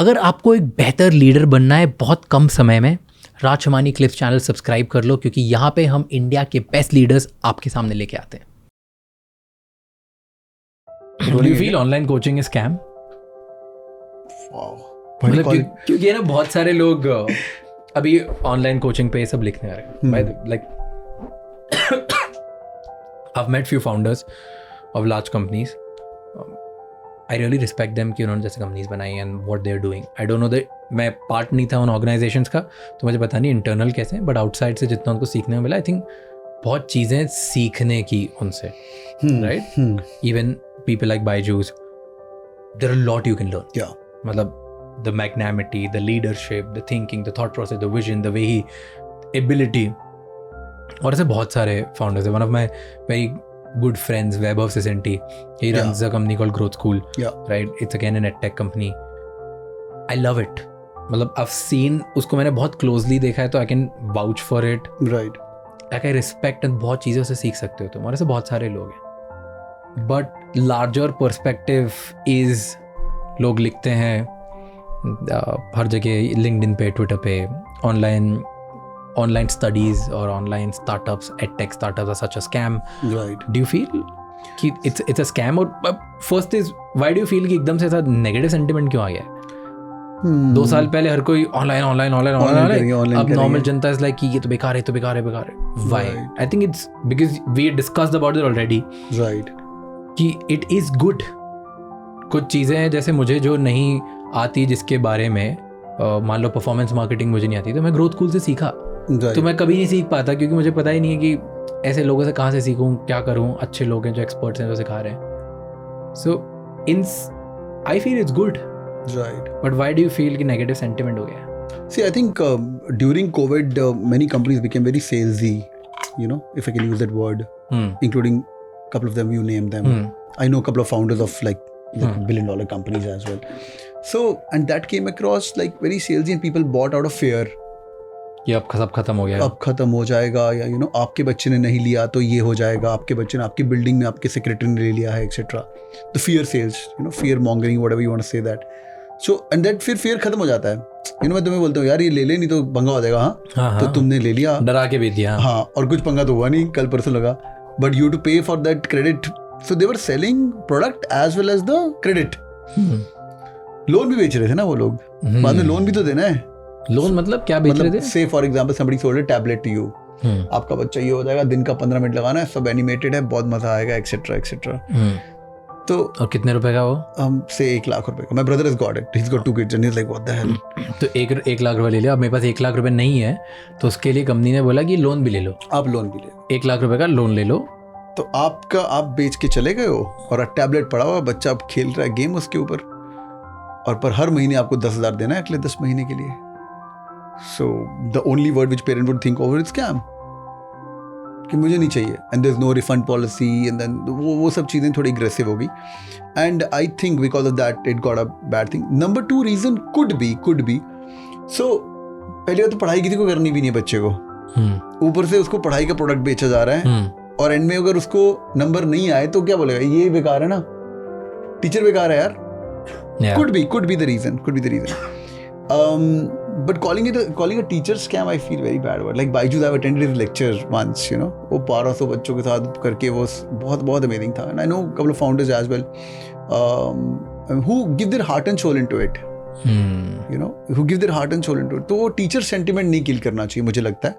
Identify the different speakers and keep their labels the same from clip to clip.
Speaker 1: अगर आपको एक बेहतर लीडर बनना है बहुत कम समय में, राज शमानी क्लिप्स चैनल सब्सक्राइब कर लो, क्योंकि यहाँ पे हम इंडिया के बेस्ट लीडर्स आपके सामने लेके आते हैं।
Speaker 2: Do you feel online coaching is scam? मतलब क्योंकि है ना, बहुत सारे लोग अभी ऑनलाइन कोचिंग पे सब लिखने आ रहे हैं। Like I've met few founders of large companies. I really respect them कि उन्होंने जैसे कंपनीज बनाई and what they're doing. I don't know that, मैं पार्ट नहीं था उन ऑर्गेनाइजेशंस का, तो मुझे पता नहीं इंटरनल कैसे हैं, बट आउटसाइड से जितना उनको सीखने को मिला, आई थिंक बहुत चीज़ें सीखने की उनसे, right? Even people like Byju's, there are a lot you can learn.
Speaker 3: Yeah.
Speaker 2: मतलब the magnanimity, the leadership, the thinking, the thought process, the vision, the way he ability. और ऐसे बहुत सारे founders हैं. One of my very good friends, Vaibhav Sisenti, he runs a company called Growth School.
Speaker 3: Yeah.
Speaker 2: Right? It's again an edtech company. I love it. मतलब I've seen, उसको मैंने बहुत closely देखा है, तो I can vouch for it.
Speaker 3: Right.
Speaker 2: Like I respect and बहुत चीज़ें उससे सीख सकते हो तुम, और ऐसे बहुत सारे लोग हैं. बट लार्जर पर्सपेक्टिव इज, लोग लिखते हैं हर जगह, लिंक्डइन पे, ट्विटर पे, ऑनलाइन स्टडीज और online startups, edtech startups are such a scam.
Speaker 3: Right.
Speaker 2: Do you feel कि इट्स अ स्कैम? और first is, why do you feel कि एकदम से ऐसा नेगेटिव सेंटिमेंट क्यों आ गया? 2 साल पहले हर कोई ऑनलाइन, अब नॉर्मल जनता इज लाइक कि ये तो बेकार है, why? I think it's because we discussed about it already.
Speaker 3: Right.
Speaker 2: कि इट इज़ गुड. कुछ चीज़ें हैं जैसे मुझे जो नहीं आती, जिसके बारे में मान लो परफॉर्मेंस मार्केटिंग मुझे नहीं आती, तो मैं ग्रोथ स्कूल से सीखा. तो मैं कभी नहीं सीख पाता, क्योंकि मुझे पता ही नहीं है कि ऐसे लोगों से कहाँ से सीखूँ, क्या करूँ. अच्छे लोग हैं जो एक्सपर्ट्स हैं जो सिखा रहे हैं. So in I feel it's good.
Speaker 3: Right.
Speaker 2: But why do you feel कि नेगेटिव सेंटिमेंट हो गया?
Speaker 3: See, I think during COVID, many companies became very salesy, if I can use that word, including couple of them, you name them. I know a couple of founders of like billion-dollar companies as well. So, and that came across like very salesy, and people bought out of fear.
Speaker 2: ये अब सब खत्म हो गया,
Speaker 3: अब खत्म हो जाएगा, या आपके बच्चे ने नहीं लिया तो ये हो जाएगा, आपके बच्चे ने आपकी बिल्डिंग में आपके सेक्रेटरी ने ले लिया है, etcetera. The fear sales, fear mongering, whatever you want to say that. So, and that fear खत्म हो जाता है. मैं तुम्हें बोलता हूँ यार ये ले नहीं तो पंगा हो जाएगा. हाँ, तो तुमने ले लिया,
Speaker 2: डरा के भी दिया. हाँ,
Speaker 3: और कुछ पंगा तो हुआ नहीं, कल परसों लगा. But you to pay for that credit. So they were selling product as well as the credit. Loan भी बेच रहे थे ना वो लोग. बाद में लोन भी तो देना है.
Speaker 2: लोन मतलब क्या बेच रहे थे?
Speaker 3: Say for example somebody sold a tablet to you. आपका बच्चा ये हो जाएगा, दिन का 15 मिनट लगाना है, सब एनिमेटेड है, बहुत मजा आएगा, एक्सेट्रा एक्सेट्रा. तो
Speaker 2: और कितने रुपए का वो?
Speaker 3: से 1 लाख रुपए का. My brother has got it. He's got 2 kids and he's like what the hell.
Speaker 2: तो 1 लाख रुपए ले लिया. अब मेरे पास 1 लाख रुपए नहीं है, तो उसके लिए कंपनी ने बोला कि लोन भी ले लो.
Speaker 3: आप लोन भी ले लो,
Speaker 2: 1 लाख रुपए का लोन ले लो.
Speaker 3: तो आप बेच के चले गए हो, और टैबलेट पड़ा हुआ, बच्चा अब खेल रहा है गेम उसके ऊपर, और पर हर महीने आपको 10,000 देना है अगले 10 महीने के लिए. So the only word which parent would think over is scam, कि मुझे नहीं चाहिए, and there is no refund policy, and then वो सब चीज़ें थोड़ी एग्रेसिव होगी. And I think because of that it got a bad thing. Number 2 reason could be so पहले तो पढ़ाई किसी को करनी भी नहीं है बच्चे को, ऊपर से उसको पढ़ाई का प्रोडक्ट बेचा जा रहा है, और एंड में अगर उसको नंबर नहीं आए तो क्या बोलेगा, ये बेकार है ना, टीचर बेकार है यार. could be the reason. But calling a teacher scam, I feel very bad about. Like Byju's, I've attended his lecture once, वो 1200 बच्चों के साथ करके वो बहुत amazing था. And I know a couple of founders as well who give their heart and soul into it. Who give their heart and soul into it. तो वो टीचर सेंटिमेंट नहीं किल करना चाहिए मुझे लगता है.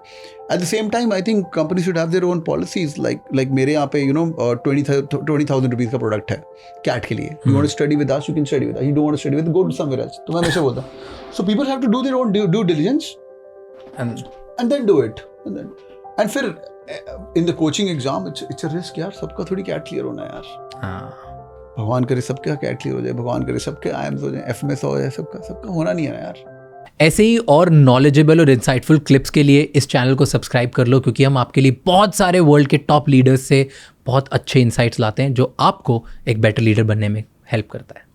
Speaker 3: At the same time, I think companies should have their own policies. Like मेरे यहाँ पे 20,000 rupees का प्रोडक्ट है कैट के लिए. You want to study with us, you can study with us. You don't want to study with us, go to somewhere else. तो मैं हमेशा बोलता हूँ. So people have to do their own due diligence and then do it. And फिर in the coaching exam, it's a risk यार. सबका थोड़ी cat clear होना है यार. भगवान करे सबका कैट क्लियर हो जाए, भगवान करे सबके IIMs हो जाए, FMS हो जाए, सबका होना नहीं है ना यार.
Speaker 1: ऐसे ही और नॉलेजेबल और इंसाइटफुल क्लिप्स के लिए इस चैनल को सब्सक्राइब कर लो, क्योंकि हम आपके लिए बहुत सारे वर्ल्ड के टॉप लीडर्स से बहुत अच्छे इंसाइट्स लाते हैं जो आपको एक बेटर लीडर बनने में हेल्प करता है.